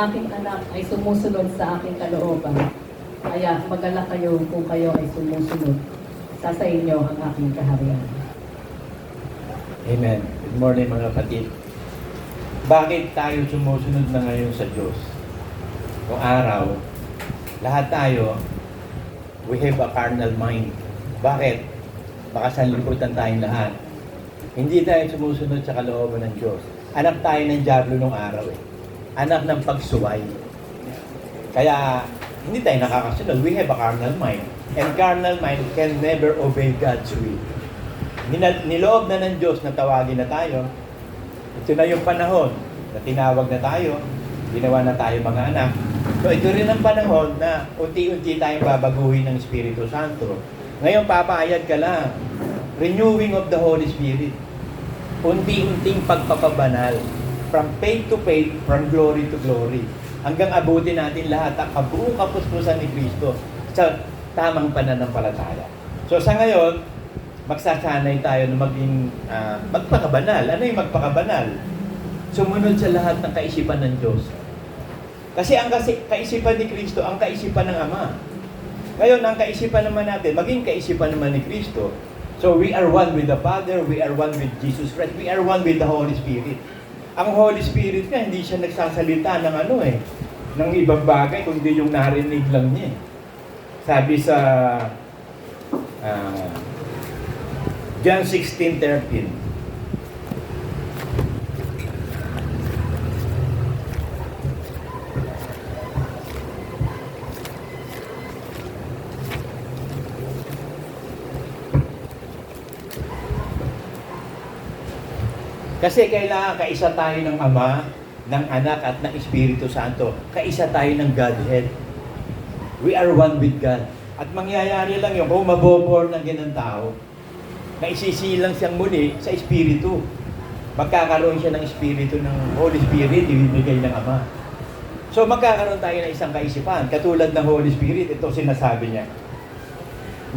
aking anak ay sumusunod sa aking kalooban. Kaya magalak kayo kung kayo ay sumusunod. Sa inyo ang aking kaharian. Amen. Good morning mga kapatid. Bakit tayo sumusunod na ngayon sa Diyos? Kung araw, lahat tayo, we have a carnal mind. Bakit? Baka sanlibutan tayong lahat. Hindi tayo sumusunod sa kalooban ng Diyos. Anak tayo ng dyablo nung araw eh. Anak ng pagsuway. Kaya, hindi tayo nakakasunod. We have a carnal mind. And carnal mind can never obey God's will. Niloob na ng Diyos na tawagin na tayo. Ito na yung panahon na tinawag na tayo. Ginawa na tayo mga anak. So ito rin ang panahon na unti-unti tayong babaguhin ng Espiritu Santo. Ngayon papayag ka lang. Renewing of the Holy Spirit. Unti-unting pagpapabanal. From faith to faith, from glory to glory. Hanggang abutin natin lahat ang kabuong kapuspusan ni Kristo sa tamang pananampalataya. So sa ngayon, magsasanay tayo na maging magpakabanal. Ano yung magpakabanal? Sumunod sa lahat ng kaisipan ng Diyos. Kasi ang kaisipan ni Kristo, ang kaisipan ng Ama. Ngayon, ang kaisipan naman natin, maging kaisipan naman ni Kristo. So we are one with the Father, we are one with Jesus Christ, we are one with the Holy Spirit. Ang Holy Spirit nga, hindi siya nagsasalita ng ng ibang bagay, kundi yung narinig lang niya. Sabi sa John 16:13. Kasi kailangan kaisa tayo ng Ama, ng Anak at ng Espiritu Santo. Kaisa tayo ng Godhead. We are one with God. At mangyayari lang yung kung maboborn ng ganang tao, na isisilang siyang muli sa Espiritu. Magkakaroon siya ng Espiritu ng Holy Spirit, ibibigay ng Ama. So magkakaroon tayo ng isang kaisipan, katulad ng Holy Spirit, ito sinasabi niya.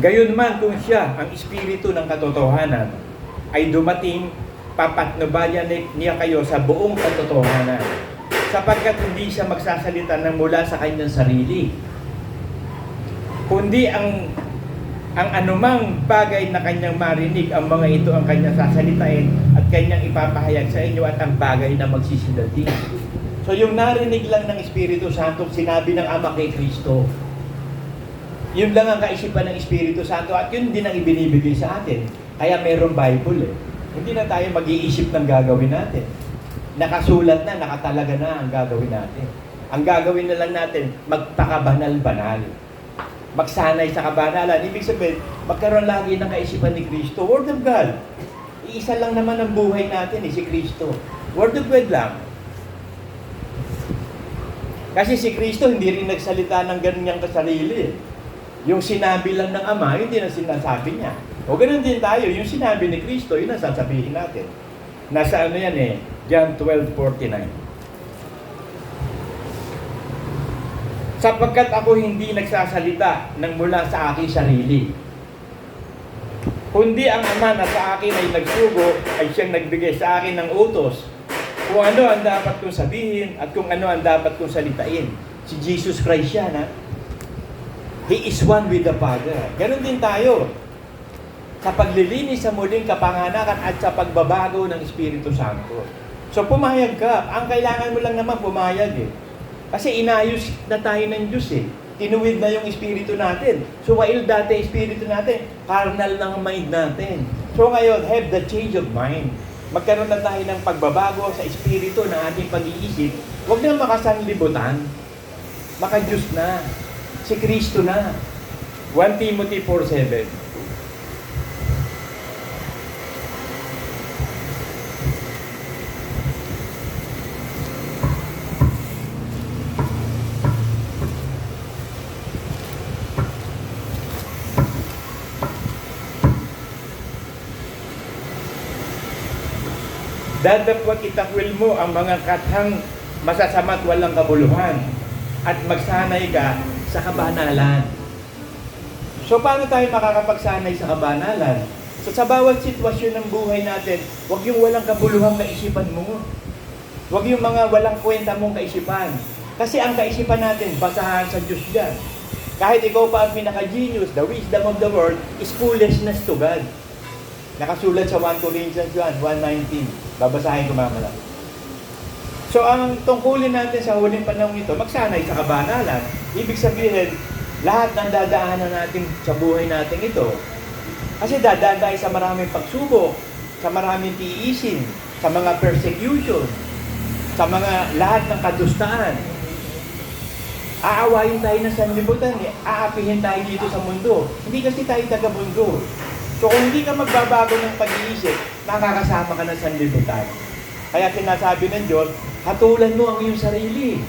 Gayon man kung siya, ang Espiritu ng katotohanan, ay dumating, papatnubayan niya kayo sa buong katotohanan, sapagkat hindi siya magsasalita ng mula sa kanyang sarili, kundi ang anumang bagay na kanyang marinig, ang mga ito ang kanyang sasalitain at kanyang ipapahayag sa inyo at ang bagay na magsisilati. So yung narinig lang ng Espiritu Santo, sinabi ng Ama kay Kristo. Yun lang ang kaisipan ng Espiritu Santo at yun din ang ibinibigay sa atin. Kaya mayroong Bible eh. Hindi na tayo mag-iisip ng gagawin natin. Nakasulat na, nakatalaga na ang gagawin natin. Ang gagawin na lang natin, magpakabanal-banal. Magsanay sa kabanalan. Ibig sabihin, magkaroon lagi ng kaisipan ni Kristo. Word of God. Iisa lang naman ang buhay natin, si Kristo. Word of God lang. Kasi si Kristo hindi rin nagsalita ng ganyang kasarili. Yung sinabi lang ng Ama, yun din ang sinasabi niya. O ganun din tayo, yung sinabi ni Kristo, yun ang sasabihin natin. Nasa yan John 12:49. Sapagkat ako hindi nagsasalita ng mula sa aking sarili, kundi ang Ama na sa akin ay nagsugo, ay siyang nagbigay sa akin ng utos kung ano ang dapat kong sabihin at kung ano ang dapat kong salitain. Si Jesus Christ yan, ha? He is one with the Father. Ganon din tayo sa paglilinis sa muling kapanganakan at sa pagbabago ng Espiritu Santo. So pumayag ka. Ang kailangan mo lang naman pumayag eh. Kasi inayos na tayo ng Diyos eh. Tinuwid na yung Espiritu natin. So while dati Espiritu natin, carnal lang ang mind natin. So ngayon, have the change of mind. Magkaroon na tayo ng pagbabago sa Espiritu ng ating pag-iisip. Huwag na makasanlibutan. Maka-Diyos na. Si Kristo na. 1 Timothy 4:7. Dadapwat itakwil mo ang mga kathang masasama't walang kabuluhan at magsanay ka sa kabanalan. So paano tayo makakapagsanay sa kabanalan? So sa bawat sitwasyon ng buhay natin, huwag yung walang kabuluhang kaisipan mo. Huwag yung mga walang kwenta mong kaisipan. Kasi ang kaisipan natin, basahan sa Diyos yan. Kahit ikaw pa ang pinaka-genius, the wisdom of the world is foolishness to God. Nakasulat sa 1 Corinthians 1:19. Babasahin ko mamaya. So ang tungkulin natin sa huling panahon ito, magsanay sa kabanalan. Ibig sabihin, lahat ng dadaanan natin sa buhay natin ito, kasi dadaan tayo sa maraming pagsubok, sa maraming tiisin, sa mga persecution, sa mga lahat ng kadustaan. Aawayin tayo ng sanlibutan, aapihin tayo dito sa mundo. Hindi kasi tayo taga-mundo. So kung hindi ka magbabago ng pag-iisip, nakakasama ka ng sanlibutan. Kaya sinasabi ng Diyos, hatulan mo ang iyong sarili.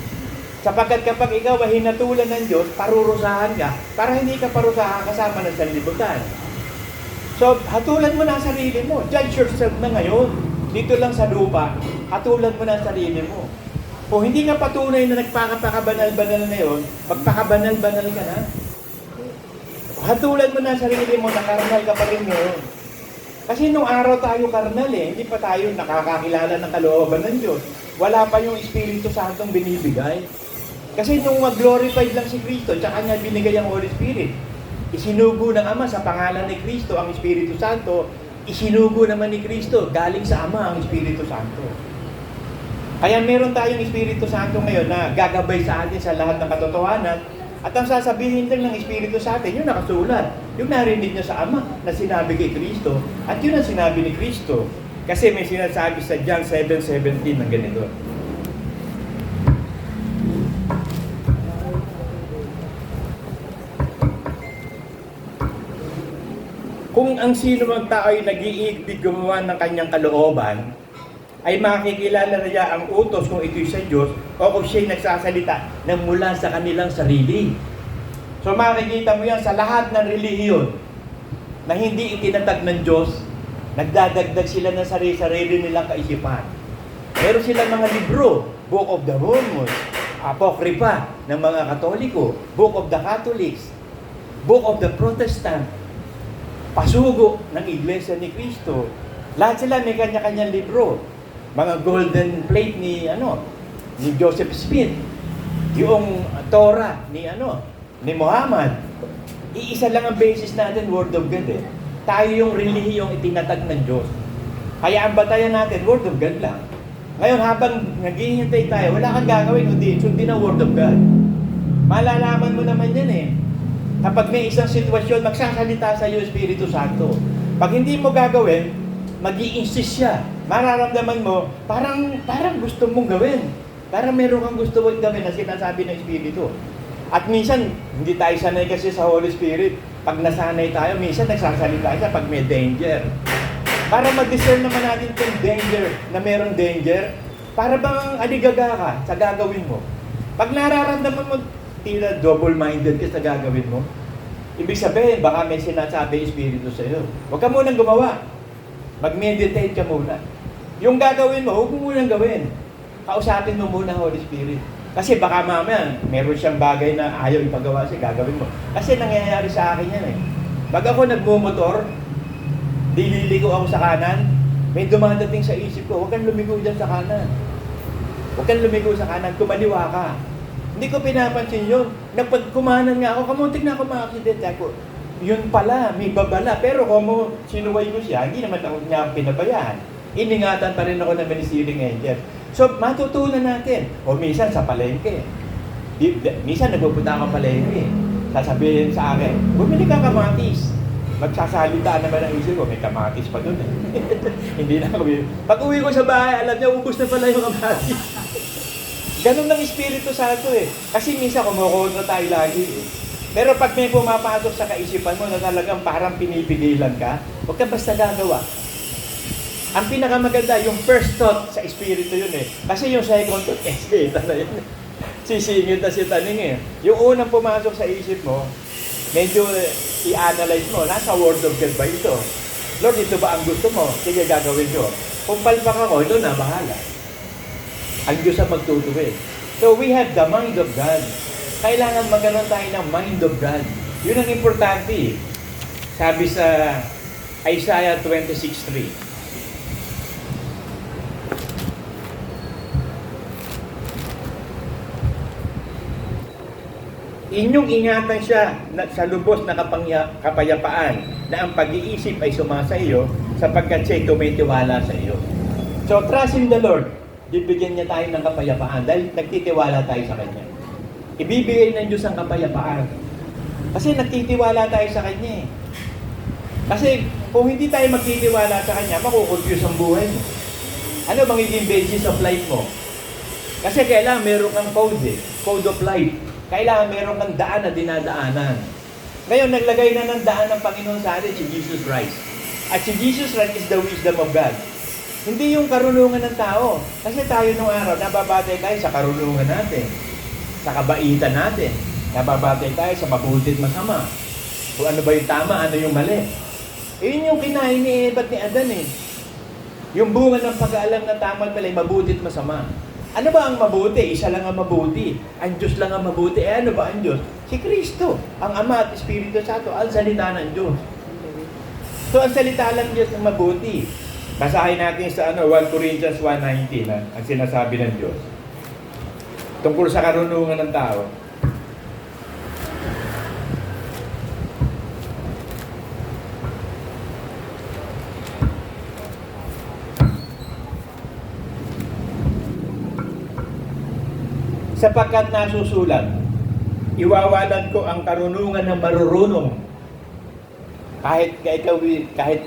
Sapagkat kapag ikaw ay hinatulan ng Diyos, parurusahan ka, para hindi ka parusahan kasama ng sanlibutan. So, hatulan mo na ang sarili mo. Judge yourself na ngayon. Dito lang sa lupa, hatulan mo na ang sarili mo. Kung hindi ka patunay na nagpakabanal-banal na yun, magpakabanal-banal ka na. Hatulan mo na ang sarili mo, nakarnal ka pa rin ngayon. Kasi nung araw tayo karnal hindi pa tayo nakakakilala ng kalooban ng Diyos. Wala pa yung Espiritu Santong binibigay. Kasi nung mag-glorified lang si Kristo, tsaka niya binigay ang Holy Spirit. Isinugo ng Ama sa pangalan ni Kristo ang Espiritu Santo, isinugo naman ni Kristo, galing sa Ama ang Espiritu Santo. Kaya meron tayong Espiritu Santo ngayon na gagabay sa atin sa lahat ng katotohanan, at ang sasabihin din ng Espiritu sa atin, yung nakasulat, yung narinig niya sa Ama na sinabi kay Kristo, at yun ang sinabi ni Kristo. Kasi may sinasabi sa John 7:17 ng ganito. Kung ang sino mang tao ay nag-iibig gumawa ng kanyang kalooban, ay makikilala na niya ang utos kung ito'y sa Diyos o kung siya'y nagsasalita ng mula sa kanilang sarili. So makikita mo yan sa lahat ng relihiyon na hindi itinatag ng Diyos, nagdadagdag sila ng sarili nilang kaisipan. Meron silang mga libro, Book of the Mormons, Apocrypha ng mga Katoliko, Book of the Catholics, Book of the Protestant, pasugo ng Iglesia ni Cristo. Lahat sila may kanya-kanyang libro. Mga golden plate ni Joseph Smith, yung Torah ni Muhammad. Iisa lang ang basis natin, Word of God Tayo yung relihiyong itinatag ng Diyos. Kaya ang batayan natin, Word of God lang. Ngayon habang naghihintay tayo, wala kang gagawin kundi sundin ang Word of God. Malalaman mo naman yan Kapag may isang sitwasyon, magsasalita sa iyo Espiritu Santo. Pag hindi mo gagawin, mag-i-insist siya. Mararamdaman mo, parang gusto mong gawin. Parang meron kang gusto mong gawin na sinasabi ng Espiritu. At minsan, hindi tayo sanay kasi sa Holy Spirit. Pag nasanay tayo, minsan nagsasalita siya pag may danger. Para mag-discern naman natin kung danger, na merong danger, para bang aligaga ka sa gagawin mo. Pag nararamdaman mo, tila double-minded ka sa gagawin mo, ibig sabihin, baka may sinasabi Espiritu sa iyo. Huwag ka munang gumawa. Mag-meditate ka muna. Yung gagawin mo, huwag mo munang gawin. Kausapin mo muna Holy Spirit. Kasi baka mamaya, meron siyang bagay na ayaw ipagawa siya, gagawin mo. Kasi nangyayari sa akin yan Pag ako nagmumotor, dililigo ako sa kanan, may dumadating sa isip ko, huwag kang lumigo dyan sa kanan. Huwag kang lumigo sa kanan, kumaliwa ka. Hindi ko pinapansin yun. Napagkumanan nga ako, kamuntik na ako ma-accident ako. Yun pala, may babala. Pero kung sinuway ko siya, hindi naman ako niya pinabayaan. Iningatan pa rin ako ng ministering angel. So, matutunan natin. O minsan sa palengke. Minsan nagpupunta ako palengke. Sasabihin sa akin, bumili ka kamatis. Magsasalita naman ang isip ko, may kamatis pa doon Hindi na ako. Pag uwi ko sa bahay, alam niya, ubus na pala yung kamatis. Ganun ng Espiritu Santo Kasi minsan kumukontra tayo lagi Pero pag may pumapasok sa kaisipan mo na talagang parang pinipigilan ka, huwag ka basta gagawa. Ang pinakamaganda, yung first thought sa Espiritu yun Kasi yung second thought, na yun. Sisingit na si Taning Yung unang pumasok sa isip mo, medyo i-analyze mo, nasa Word of God ba ito? Lord, ito ba ang gusto mo? Sige, gagawin ko. Kung palpak ako, ito na, bahala. Ang Diyos ang magtutuwid. So we have the mind of God. Kailangan magkaroon tayo ng mind of God. Yun ang importante Sabi sa Isaiah 26:3. Inyong ingatan siya sa lubos na kapayapaan na ang pag-iisip ay sumasa iyo sapagkat siya'y tumitiwala sa iyo. So, trust in the Lord. Bibigyan niya tayo ng kapayapaan dahil nagtitiwala tayo sa Kanya. Ibibigay ng Diyos ang kapayapaan. Kasi nagtitiwala tayo sa Kanya eh. Kasi kung hindi tayo magtitiwala sa Kanya, makukonfuse ang buhay mo. Ano bang magiging basis of life mo? Kasi kailangan meron kang code eh. Code of life. Kailangan meron kang daan na dinadaanan. Ngayon, naglagay na ng daan ng Panginoon sa atin si Jesus Christ. At si Jesus Christ is the wisdom of God. Hindi yung karunungan ng tao. Kasi tayo nung araw, nababatay tayo sa karunungan natin. Sa kabaitan natin. Nababatay tayo sa mabuti at masama. Kung ano ba yung tama, ano yung mali. Yun yung kinain ni Eva at ni Adan eh. Yung bunga ng pag-aalam na tama at mali, mabuti at masama. Ano ba ang mabuti? Isa lang ang mabuti. Ang Diyos lang ang mabuti. Eh ano ba ang Diyos? Si Kristo. Ang Ama at Espiritu Santo. Ang salita ng Diyos. So ang salita lang ng Diyos ang mabuti. Basahin natin sa 1 Corinthians 1:19 ang sinasabi ng Diyos. Tungkol sa karunungan ng tao. Sapagkat nasusulat, iwawalan ko ang karunungan ng marurunong. Kahit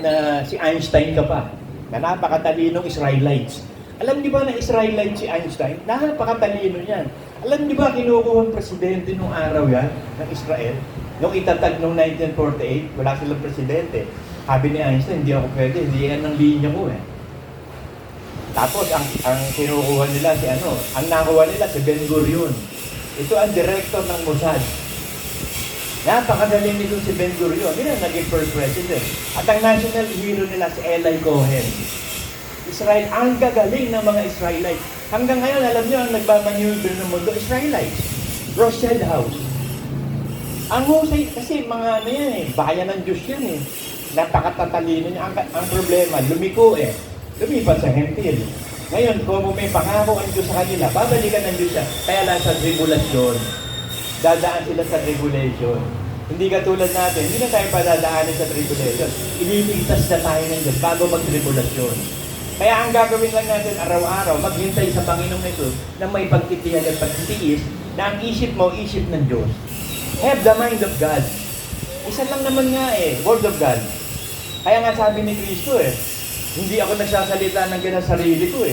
na si Einstein ka pa, na napakatalinong Israelites. Alam niyo ba na Israelite si Einstein? Napakatalino niyan. Alam niyo ba kinukuha ang presidente nung araw yan, ng Israel? Nung itatag nung 1948, wala silang presidente. Sabi ni Einstein, hindi ako pwede, hindi yan ang linya ko eh. Tapos ang kinukuha nila ang nakuha nila si Ben Gurion. Ito ang director ng Mossad. Napakagaling nito si Ben Gurion. Yun ang naging first president. At ang national hero nila si Eli Cohen. Israel, ang gagaling ng mga Israelites. Hanggang ngayon, alam niyo, ang nagmamaneuver ng mundo, Israelites. Rothschild House. Ang husay, kasi mga bayan ng Diyos yan eh. Napakatatalino niya. Ang problema, lumiko eh. Lumipat sa hentil. Ngayon, kung may pangako ang Diyos sa kanila, babalikan ng Diyos siya. Kaya lang sa tribulation. Dadaan sila sa tribulation. Hindi katulad natin, hindi na tayo padadaanin sa tribulation. Ililigtas na tayo ng Diyos bago mag-tribulation. Kaya ang gagawin lang natin araw-araw, maghintay sa Panginoong Jesus na may pagtitiyan at pagtitiis na ang isip mo, isip ng Diyos. Have the mind of God. Isa lang naman nga Word of God. Kaya nga sabi ni Kristo hindi ako nagsasalita ng ganang sarili ko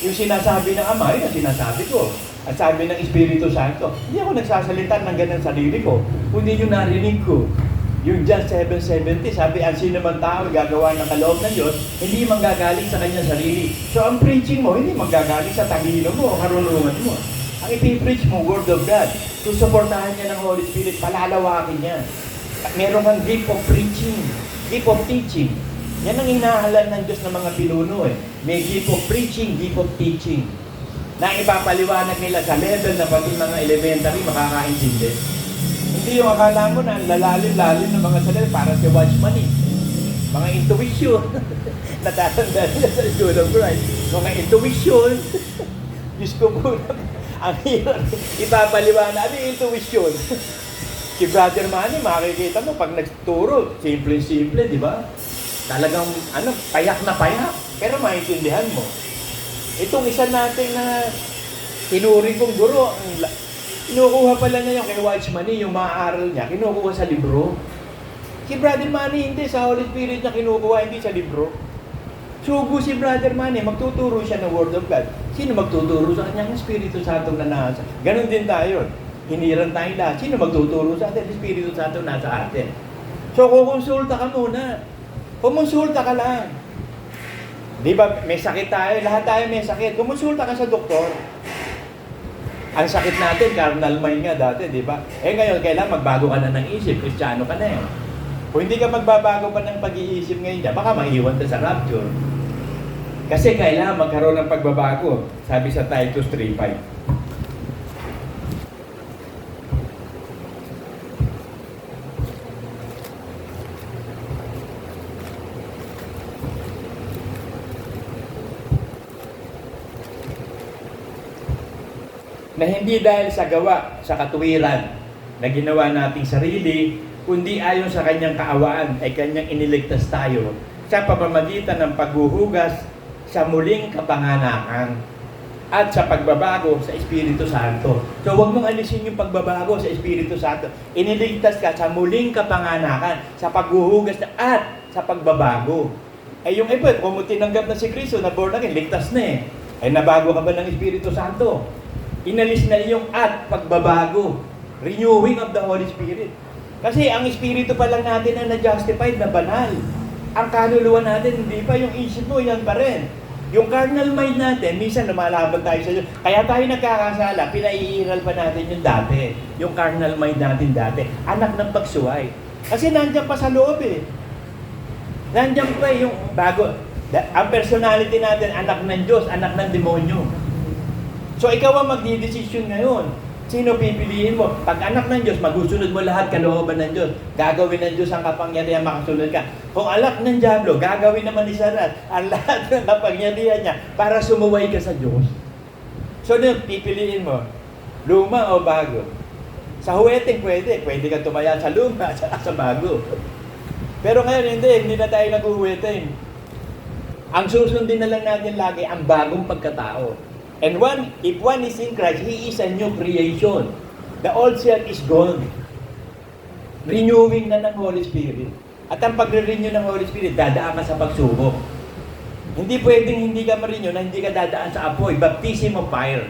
Yung sinasabi ng Ama, yun ang sinasabi ko. At sabi ng Espiritu Santo, hindi ako nagsasalita ng ganang sarili ko, kundi yung narinig ko. Yung John 7:70, sabi, ang sino man tao gagawa ng kaloob ng Diyos, hindi manggagaling sa kanyang sarili. So ang preaching mo, hindi manggagaling sa talino mo o karunungan mo. Ang ipipreach mo, Word of God. Susuportahan niya ng Holy Spirit, palalawakin niya. Meron kang gift of preaching, gift of teaching. Yan ang inahalal ng Diyos ng mga pinuno May gift of preaching, gift of teaching. Na ipapaliwanag nila sa level na pati mga elementary makakaintindi. Hindi yung akala mo na lalalim-lalim ng mga salita para si Watchman Mga intuition. Natatanda nila sa School of Christ. Mga intuition. Diyos ko po, ang hirap. Ipapaliwanag. Ano yung intuition? Si Brother Manny, makikita mo, pag nagturo, simple-simple, di ba? Talagang, payak na payak. Pero maintindihan mo. Itong isa natin na tinuri kong guro, kinukuha pala niya yung kay Watchman yung maaaral niya, kinukuha sa libro. Si Brother Manny, hindi. Sa Holy Spirit niya kinukuha, hindi sa libro. Sugo si Brother Manny, magtuturo siya ng Word of God. Sino magtuturo sa kanya? Ang Espiritu Santo na nasa. Ganon din tayo. Hiniran tayo lahat. Sino magtuturo sa atin? Espiritu Santo nasa atin. So, kukonsulta ka muna. Kumonsulta ka lang. Di ba, may sakit tayo, lahat tayo may sakit. Kumonsulta ka sa doktor. Ang sakit natin, carnal mind nga dati, di ba? Ngayon, kailangan magbago ka na ng isip, Kristiyano ka na Kung hindi ka magbabago pa ng pag-iisip ngayon, baka maiwan ka sa rapture. Kasi kailangan magkaroon ng pagbabago, sabi sa Titus 3:5. Na hindi dahil sa gawa, sa katuwiran, na ginawa nating sarili, kundi ayon sa kanyang kaawaan ay kanyang iniligtas tayo sa pamamagitan ng paghuhugas sa muling kapanganakan at sa pagbabago sa Espiritu Santo. So huwag mong alisin yung pagbabago sa Espiritu Santo. Iniligtas ka sa muling kapanganakan, sa paghuhugas at sa pagbabago. Ay yung iba, kung mo tinanggap na si Kristo na born again, ligtas na eh. Ay nabago ka ba ng Espiritu Santo? Inalis na yung at pagbabago. Renewing of the Holy Spirit. Kasi ang Espiritu pa lang natin ang na-justified, na banal. Ang kaluluwa natin, hindi pa. Yung isip mo, yan pa rin. Yung carnal mind natin, minsan lumalaban tayo sa Diyos. Kaya tayo nagkakasala, pinaiiral pa natin yung dati. Yung carnal mind natin dati. Anak ng pagsuway. Kasi nandiyan pa sa loob eh. Nandiyan pa yung bago. Ang personality natin, anak ng Diyos, anak ng demonyo. So ikaw ang magdidesisyon ngayon. Sino pipiliin mo? Pag anak ng Diyos, magusunod mo lahat kalooban ng Diyos. Gagawin ng Diyos ang kapangyarihan, makasunod ka. Kung anak ng Diablo, gagawin naman ni Sarat ang lahat ng kapangyarihan niya para sumuway ka sa Diyos. So, pipiliin mo, luma o bago? Sa huweting pwede ka tumaya sa luma at sa bago. Pero ngayon hindi na tayo nag-uhuweting. Ang susundin na lang natin lagi ang bagong pagkatao. And if one is in Christ, he is a new creation. The old self is gone. Renewing na ng Holy Spirit. At ang pagre-renew ng Holy Spirit, dadaan ka sa pagsubok. Hindi pwedeng hindi ka ma-renew na hindi ka dadaan sa apoy. Baptism of fire.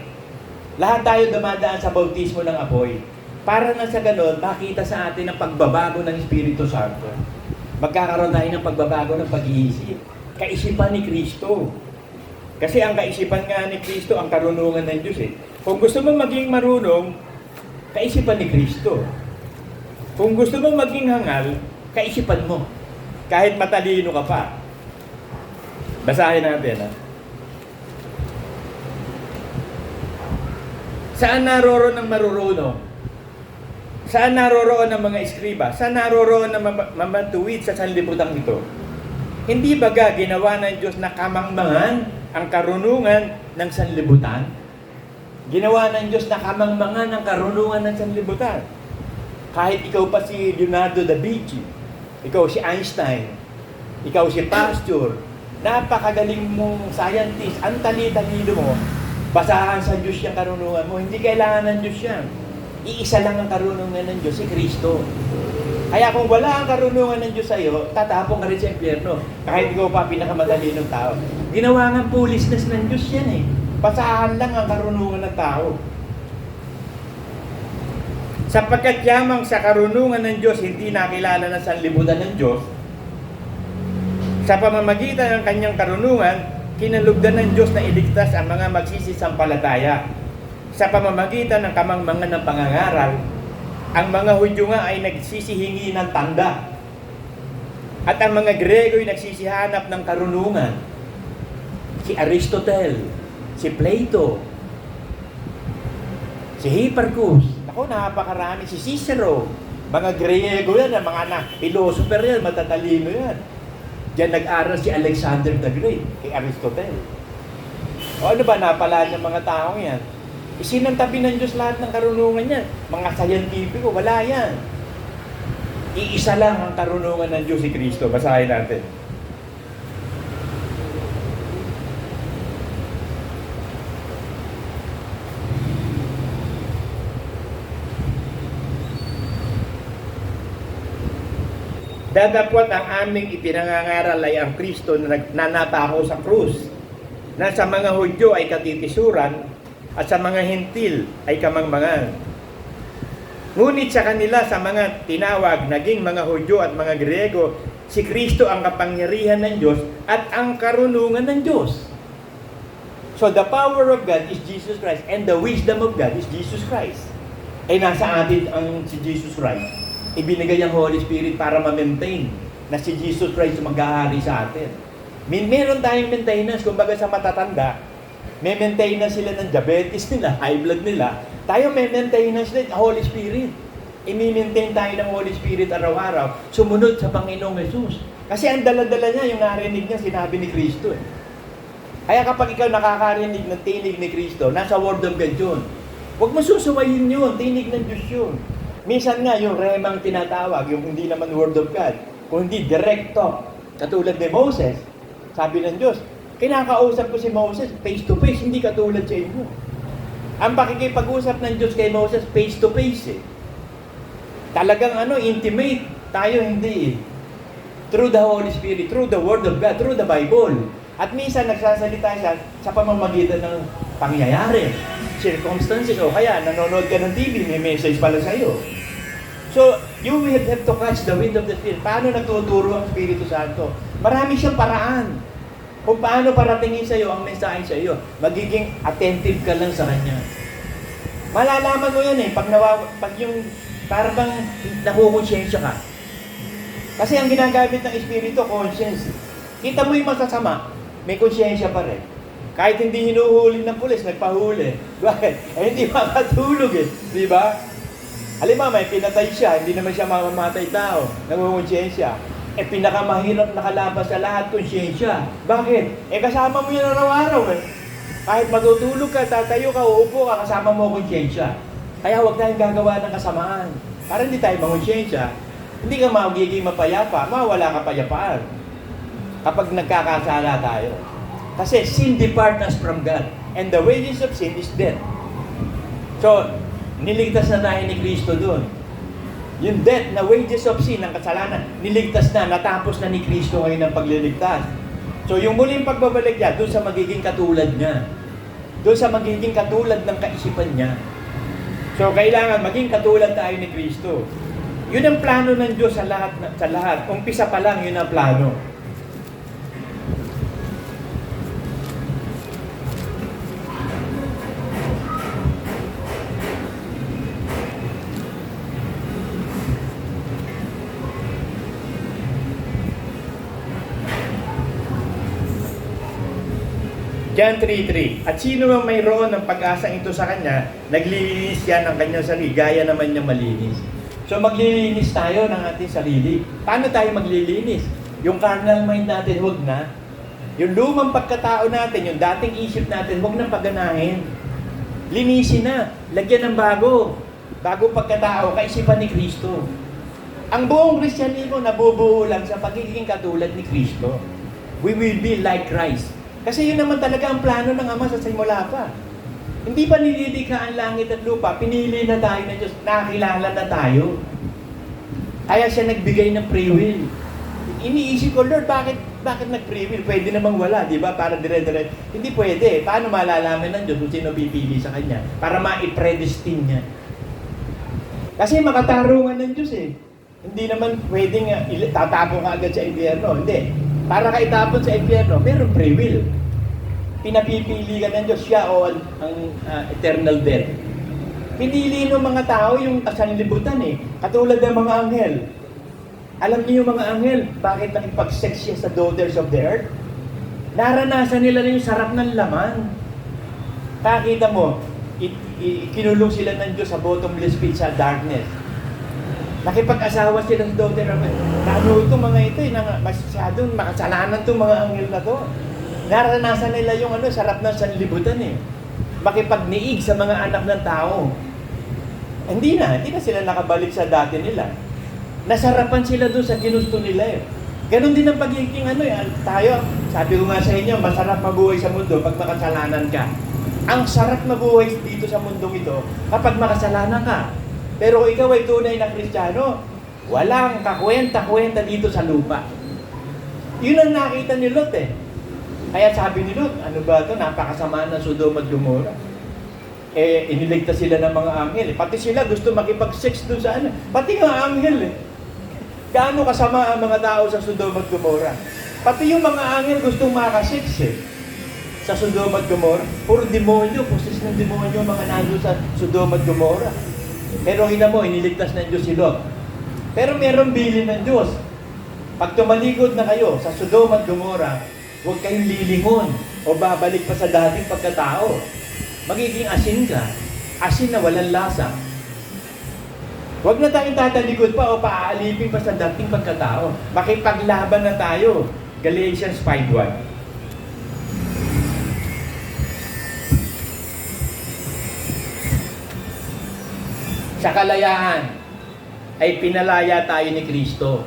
Lahat tayo dumadaan sa bautismo ng apoy. Para na sa ganon, makita sa atin ang pagbabago ng Espiritu Santo. Magkakaroon tayo ng pagbabago ng pag-iisip. Kaisipan ni Kristo. Kasi ang kaisipan nga ni Kristo, ang karunungan ng Diyos eh. Kung gusto mong maging marunong, kaisipan ni Kristo. Kung gusto mong maging hangal, kaisipan mo. Kahit matalino ka pa. Basahin natin ha. Saan naroroon ang marurunong? Saan naroroon ang mga eskriba? Saan naroroon ang mamatuwid sa sanlibutan ito? Hindi baga ginawa ng Diyos na kamangmangan ang karunungan ng sanlibutan? Ginawa ng Diyos na kamangmangan ang karunungan ng sanlibutan. Kahit ikaw pa si Leonardo da Vinci, ikaw si Einstein, ikaw si Pasteur, napakagaling mong scientist, ang tali-talino mo, basahan sa Diyos yung karunungan mo. Hindi kailangan ng Diyos yan. Iisa lang ang karunungan ng Diyos, si Kristo. Kaya kung wala ang karunungan ng Diyos sa iyo, tatapon ka rin sa impyerno. Kahit ikaw pa pinakamatalinong tao. Ginawa ng foolishness ng Diyos yan eh. Basahan lang ang karunungan ng tao. Sapagkat yamang sa karunungan ng Diyos, hindi nakilala ng sanlibutan ng Diyos, sa pamamagitan ng kanyang karunungan, kinalugdan ng Diyos na iligtas ang mga magsisisampalataya. Sa pamamagitan ng kamangmangan ng pangangaral, ang mga Hudyo nga ay nagsisihingi ng tanda. At ang mga Grego ay nagsisihanap ng karunungan. Si Aristotle, si Plato, si Hipparchus, ako napakarami, si Cicero, mga Grego yan, mga philosopher yan, matatalino yan. Diyan nag-aral si Alexander the Great, kay Aristotle. O ano ba, napala ng mga taong yan? Isinantabi ng Diyos lahat ng karunungan niya. Mga scientifico, wala yan. Iisa lang ang karunungan ng Diyos si Kristo. Basahin natin. Datapwat ang aming ipinangangaral ay ang Kristo na nanatako sa krus, na sa mga Hudyo ay katitisuran, at sa mga hentil ay kamangmangan. Ngunit sa kanila, sa mga tinawag, naging mga Hudyo at mga Grego, si Kristo ang kapangyarihan ng Diyos at ang karunungan ng Diyos. So the power of God is Jesus Christ and the wisdom of God is Jesus Christ. Ay nasa atin ang si Jesus Christ. Ibinigay ang Holy Spirit para ma-maintain na si Jesus Christ mag-aari sa atin. Meron tayong maintenance, kumbaga sa matatanda, may maintenance sila ng diabetes nila, high blood nila. Tayo may maintenance din, Holy Spirit. I-maintain tayo ng Holy Spirit araw-araw, sumunod sa Panginoong Jesus. Kasi ang dala-dala niya, yung narinig niya, sinabi ni Kristo eh. Kaya kapag ikaw nakakarinig ng tinig ni Kristo, nasa Word of God yun. Huwag mo susuwayin yun, tinig ng Diyos yun. Minsan nga, yung remang tinatawag, yung hindi naman word of God, kung hindi direct talk, katulad ni Moses, sabi ng Diyos, kinakausap ko si Moses face to face, hindi katulad sa inyo. Ang pakikipag-usap ng Diyos kay Moses face to face eh. Talagang intimate. Tayo hindi eh. Through the Holy Spirit, through the Word of God, through the Bible. At minsan nagsasalita siya sa pamamagitan ng pangyayari, circumstances, o kaya nanonood ka ng TV, may message pala sa'yo. So, you will have to catch the wind of the Spirit. Paano nagtuturo ang Espiritu Santo? Marami siyang paraan kung paano paratingin sa'yo ang mensahe sa'yo. Magiging attentive ka lang sa Kanya. Malalaman mo yan eh, pag yung parang bang nakukonsensya ka. Kasi ang ginagamit ng Espiritu, conscience. Kita mo yung masasama, may konsyensya pa rin. Kahit hindi hinuhuli ng pulis, nagpahuli. Bakit? Hindi makatulog eh. Di ba? Halimbawa, may pinatay siya, hindi naman siya mamamatay tao. Nangungonsensya. Pinakamahirap nakalaban sa lahat, konsyensya. Bakit? Kasama mo yan araw-araw eh. Kahit matutulog ka, tatayo ka, uupo ka, kasama mo konsyensya. Kaya huwag tayong gagawa ng kasamaan. Para hindi tayo mangonsyensya, hindi ka magiging mapayapa, mawala kapayapaan. Kapag nagkakasala tayo. Kasi sin depart us from God. And the wages of sin is death. So, niligtas na tayo ni Kristo doon. Yung death na wages of sin, ng kasalanan, niligtas na, natapos na ni Kristo ngayon ang pagliligtas. So, yung muling pagbabalik niya, doon sa magiging katulad niya. Doon sa magiging katulad ng kaisipan niya. So, kailangan maging katulad tayo ni Kristo. Yun ang plano ng Diyos sa lahat. Umpisa pa lang, yun ang plano. John 3:3. At sino mang mayroon ng pag-asang ito sa kanya, naglilinis yan ng kanyang sarili, gaya naman niya malinis. So maglilinis tayo ng ating sarili. Paano tayo maglilinis? Yung carnal mind natin, huwag na. Yung lumang pagkatao natin, yung dating isip natin, huwag na paganahin. Linisin na. Lagyan ng bago. Bagong pagkatao, kaisipan ni Kristo. Ang buong Kristyanismo nabubuo lang sa pagiging katulad ni Kristo. We will be like Christ. Kasi yun naman talaga ang plano ng Ama sa simula pa. Hindi pa nililikha ang langit at lupa, pinili na tayo ng Diyos, nakilala na tayo. Kaya siya nagbigay ng free will. Iniisip ko, Lord, bakit nag-free will? Pwede namang wala, di ba? Para dire-dire. Hindi pwede. Paano malalaman ng Diyos kung sino pipili sa Kanya? Para ma-predestine niya. Kasi makatarungan ng Diyos eh. Hindi naman pwedeng tatapon ka agad sa impyerno. Hindi. Para ka itapon sa impyerno, meron free will. Pinapipili ka ng Diyos, siya o ang eternal death. Pinili ng mga tao yung kasanlibutan eh. Katulad ng mga anghel. Alam niyo yung mga anghel, bakit nakipag-sex siya sa daughters of the earth? Naranasan nila yung sarap ng laman. Kakita mo, kinulong sila ng Diyos sa bottomless pit sa darkness. Nakipag-asawa sila sa daughter of earth. Ano itong mga ito eh, masyadong makasalanan itong mga anghel na to. Naranasan nila yung sarap ng sanlibutan eh. Makipagniig sa mga anak ng tao. Hindi na sila nakabalik sa dati nila. Nasarapan sila doon sa ginusto nila eh. Ganon din ang pagiging tayo, sabi ko nga sa inyo, masarap mabuhay sa mundo pag makasalanan ka. Ang sarap mabuhay dito sa mundong ito kapag makasalanan ka. Pero ikaw ay tunay na Kristiyano, walang kakwenta-kwenta dito sa lupa. Yun ang nakita ni Lot eh. Kaya sabi ni Lot, ano ba ito? Napakasama ng Sodom at Gomorrah. Iniligtas sila ng mga anghel. Pati sila gusto makipag-sex doon sa Pati nga anghel eh. Gaano kasama ang mga tao sa Sodom at Gomorrah? Pati yung mga anghel gustong makasex eh. Sa Sodom at Gomorrah. Puro demonyo, poses ng demonyo mga nando sa Sodom at Gomorrah. Pero iniligtas ng Diyos si Lot. Pero meron bilin ng Diyos. Pag tumalikod na kayo sa Sodom at Gomorrah, huwag kayong lilingon o babalik pa sa dating pagkatao. Magiging asin ka. Asin na walang lasa. Huwag na tayong tatalikod pa o paaalipin pa sa dating pagkatao. Makipaglaban na tayo. Galatians 5:1. Sa kalayaan, ay pinalaya tayo ni Kristo.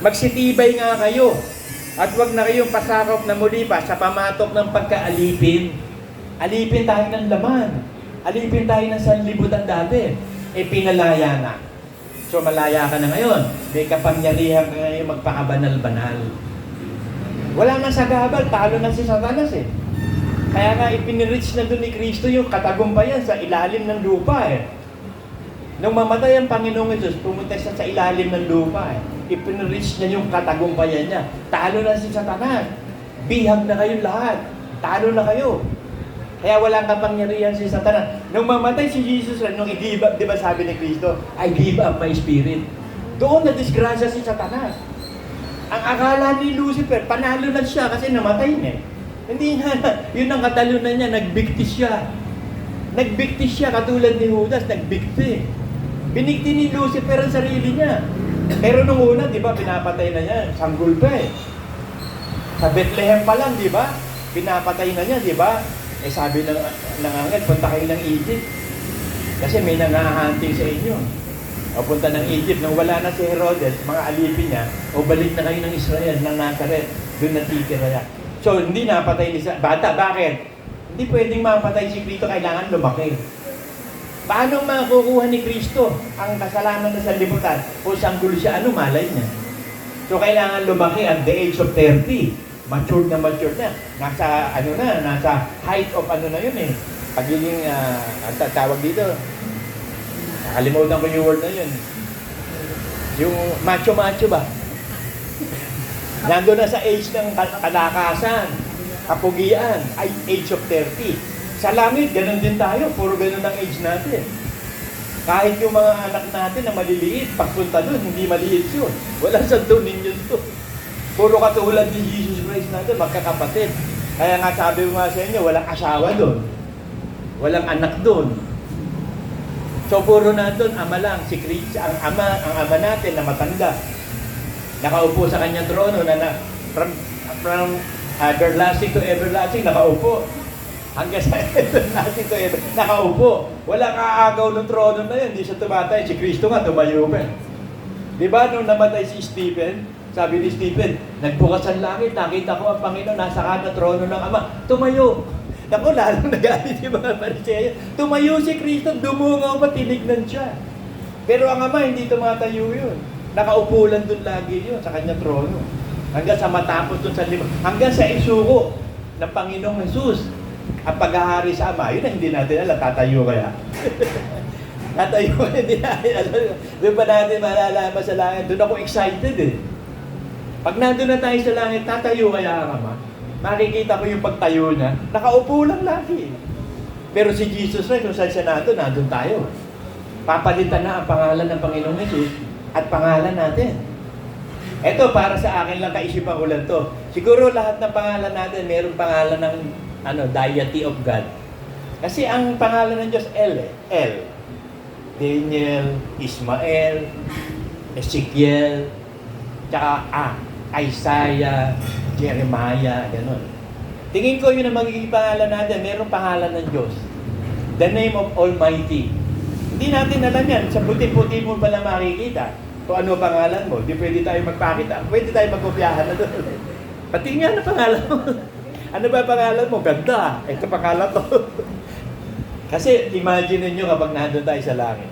Magsitibay nga kayo at huwag na kayong pasakop na muli pa sa pamatok ng pagkaalipin. Alipin tayo ng laman. Alipin tayo ng sanlibutan dati. Pinalaya na. So malaya ka na ngayon. May kapangyarihan ka ngayon magpakabanal-banal. Wala na sa gabal, talo na si Satanas eh. Kaya nga ipinirich na doon ni Kristo yung katagumpayan sa ilalim ng lupa eh. Nung mamatay ang Panginoong Hesus, pumunta siya sa ilalim ng lupa eh. Ipinirich niya yung katagumpayan niya. Talo na si Satanas. Bihag na kayong lahat. Talo na kayo. Kaya walang kapangyarihan si Satanas. Nung mamatay si Jesus, nung i-give up, di ba sabi ni Kristo, I give up my spirit. Doon na disgrasya si Satanas. Ang akala ni Lucifer, panalo na siya kasi namatay niya. Hindi na, yun ang katalunan niya, nagbikti siya. Nagbikti siya, katulad ni Judas, nagbikti. Binikti ni Lucifer ang sarili niya. Pero nung una, di ba, pinapatay na niya, sanggol pa eh. Sa Bethlehem pa lang, di ba, pinapatay na niya, di ba? Sabi ng angel, punta kayo ng Egypt. Kasi may nangahanting sa inyo. O punta ng Egypt, nung wala na si Herodes, mga alipin niya, o balik na kayo ng Israel, ng Nazareth, doon natitira niya. So, hindi napatay ni bata. Bakit? Hindi pwedeng mapatay si Kristo, kailangan lumaki. Paano makukuha ni Kristo ang kasalanan na sa libutan? O sanggol siya, ano malay niya? So, kailangan lumaki at the age of 30. Matured na. Nasa, nasa height of na yun eh. Pagiging, ang tawag dito, nakalimutan ko yung word na yun. Yung macho-macho ba? Nandun na sa age ng kalakasan, kapugian, ay age of 30. Sa langit, ganun din tayo. Puro ganun ang age natin. Kahit yung mga anak natin na maliliit, pagpunta doon, hindi maliit yun. Walang santunin yun to. Puro katulad ni Jesus Christ natin, magkakapatid. Kaya nga sabi ko nga sa inyo, walang asawa doon. Walang anak doon. So puro na doon, ama lang. Si Christ, ang ama natin na matanda. Nakaupo sa kanyang trono na from everlasting to everlasting, nakaupo. Hanggang sa everlasting to everlasting, nakaupo. Walang kaagaw ng trono na yun, hindi siya tumatay. Si Kristo nga, tumayo pa. Diba nung namatay si Stephen, sabi ni Stephen, nagbukas ang langit, nakita ko ang Panginoon, nasa kanang trono ng Ama, tumayo. Naku, lalong nagalit yung mga Pariseyo. Tumayo si Kristo, dumungaw pa, tinignan siya. Pero ang Ama, hindi tumatayo yun. Nakaupo lang doon lagi yun, sa kanyang trono. Hanggang sa matapos doon sa hanggang sa isuko ng Panginoong Jesus. Ang paghahari sa Ama, yun na hindi natin alam, tatayo kaya. Tatayo kaya, hindi natin alam. Doon pa natin malalaman sa langit. Doon ako excited eh. Pag nandun na tayo sa langit, tatayo kaya ang Ama. Makikita ko yung pagtayo niya, nakaupo lang lagi. Pero si Jesus Christ, kung saan siya nandun tayo. Papalitan na ang pangalan ng Panginoong Jesus at pangalan natin. Ito, para sa akin lang kaisipan ko lang to. Siguro lahat ng pangalan natin, mayroong pangalan ng deity of God. Kasi ang pangalan ng Diyos, El. Daniel, Ismael, Ezekiel, tsaka Isaiah, Jeremiah, gano'n. Tingin ko yun ang magiging pangalan natin. Mayroong pangalan ng Diyos. The name of Almighty. Hindi natin alam yan. Sa puti-puti mo pala makikita kung ano pangalan mo. Di pwede tayo magpakita. Pwede tayo magkopyahan na doon. Pati nga na pangalan mo. Ano ba pangalan mo? Ganda. Ito pangalan to. Kasi imagine niyo kapag nandun tayo sa langit.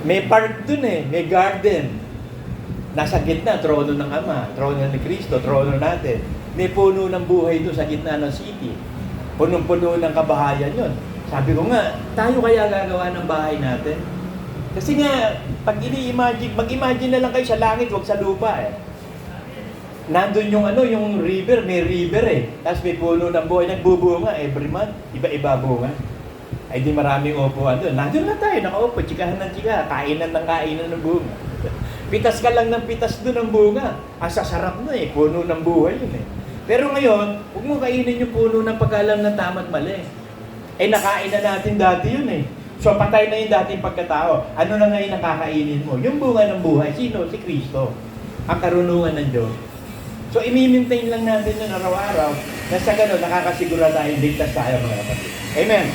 May park dun eh. May garden. Nasa gitna, trono ng Ama, trono ni Kristo, trono natin. May puno ng buhay doon sa gitna ng city. Punong-puno ng kabahayan yun. Sabi ko nga, tayo kaya gagawa ng bahay natin? Kasi nga, pag ini-imagine, mag-imagine na lang kayo sa langit, wag sa lupa eh. Nandun yung yung river, may river eh. Tapos may puno ng buhay, nagbubunga every month. Iba-iba bunga. Ay di maraming upuan doon. Nandun lang tayo, nakaupo, tsikahan ng tsika, kainan ng bunga. Pitas ka lang ng pitas doon ng bunga. Ang sasarap na eh, puno ng buhay yun eh. Pero ngayon, huwag mo kainin yung puno ng pag-alam ng tama't mali. Nakain na natin dati yun eh. So patay na yung dating pagkatao. Ano na ngayon nakakainin mo? Yung bunga ng buhay. Sino? Si Kristo. Ang karunungan ng Diyos. So i-maintain lang natin yun araw-araw na sa gano'n nakakasigura tayo, ligtas tayo mga kapatid. Amen.